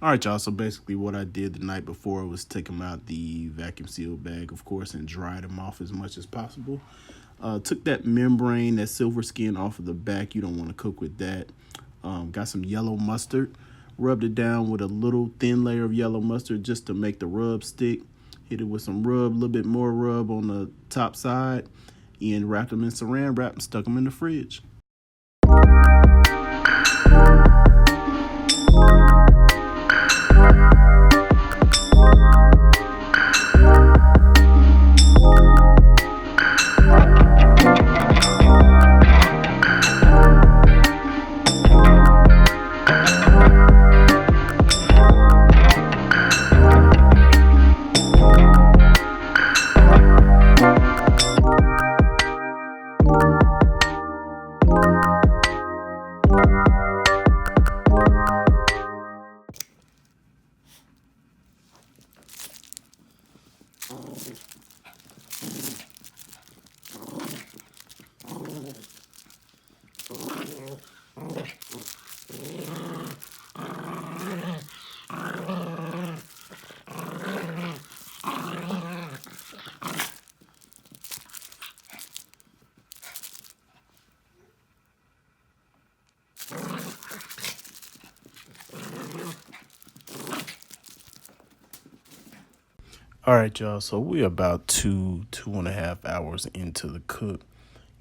All right, y'all. So basically, what I did the night before was take them out the vacuum sealed bag, of course, and dried them off as much as possible. Took that membrane, that silver skin off of the back. You don't want to cook with that. Got some yellow mustard. Rubbed it down with a little thin layer of yellow mustard just to make the rub stick. Hit it with some rub, a little bit more rub on the top side, and wrapped them in saran wrap and stuck them in the fridge. All right, y'all. So we're about 2.5 hours into the cook,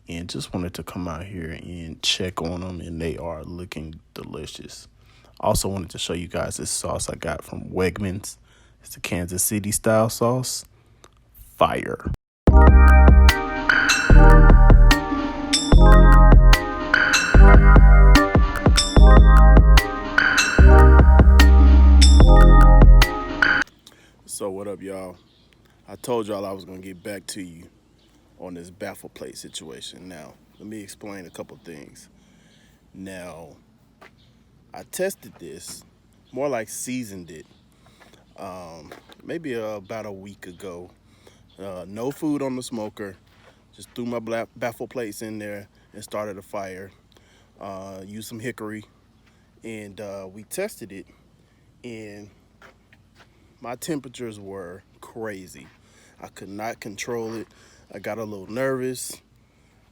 and just wanted to come out here and check on them, and they are looking delicious. Also wanted to show you guys this sauce I got from Wegmans. It's the Kansas City style sauce. Fire. So what up, y'all? I told y'all I was gonna get back to you on this Baffle plate situation. Now, let me explain a couple things. Now, I tested this, more like seasoned it, maybe about a week ago. No food on the smoker, just threw my Baffle plates in there and started a fire. Used some hickory, and we tested it, and my temperatures were crazy. I could not control it. I got a little nervous.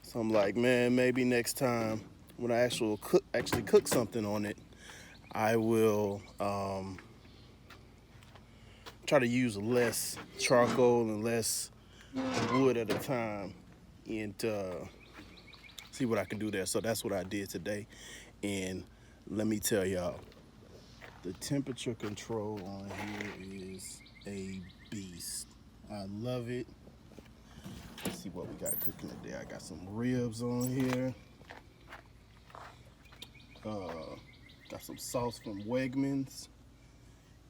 So I'm like, man, maybe next time when I actually cook something on it, I will try to use less charcoal and less wood at a time, and see what I can do there. So that's what I did today. And let me tell y'all, the temperature control on here is a beast. I love it. Let's see what we got cooking today. I got some ribs on here. Got some sauce from Wegmans.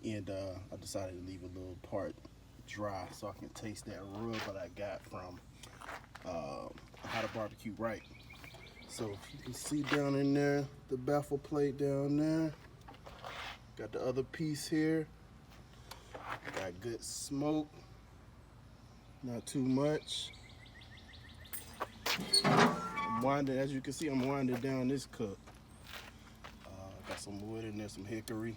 And I decided to leave a little part dry so I can taste that rub that I got from How to Barbecue Right. So if you can see down in there, the Baffle plate down there. Got the other piece here. Got good smoke. Not too much. I'm winding, as you can see, I'm winding down this cook. Got some wood in there, some hickory.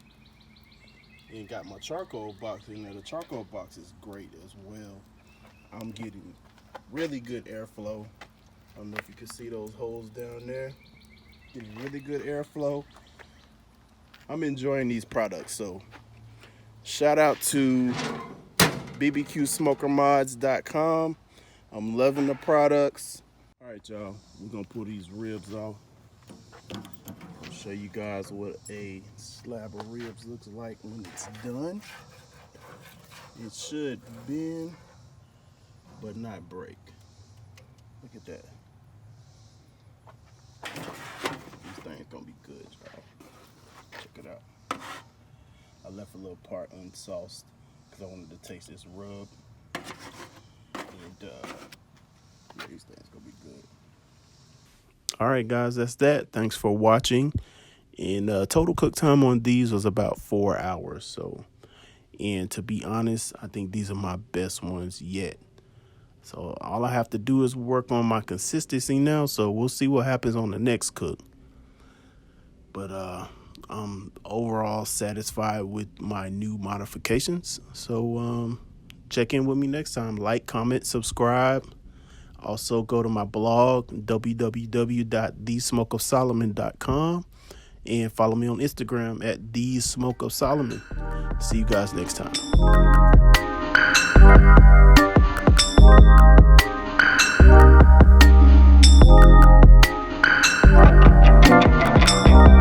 And got my charcoal box in there. The charcoal box is great as well. I'm getting really good airflow. I don't know if you can see those holes down there. Getting really good airflow. I'm enjoying these products. So shout out to bbqsmokermods.com. I'm loving the products. All right, y'all, we're gonna pull these ribs off. I'll show you guys what a slab of ribs looks like when it's done. It should bend, but not break. Look at that. This thing's gonna be good, y'all. Check it out. I left a little part unsauced because I wanted to taste this rub. And these things gonna be good. All right, guys, that's that. Thanks for watching. And total cook time on these was about 4 hours. So, and to be honest, I think these are my best ones yet. So all I have to do is work on my consistency now. So we'll see what happens on the next cook. But I'm overall satisfied with my new modifications. So check in with me next time. Like, comment, subscribe. Also go to my blog, www.thesmokeofsolomon.com, and follow me on Instagram at thesmokeofsolomon. See you guys next time.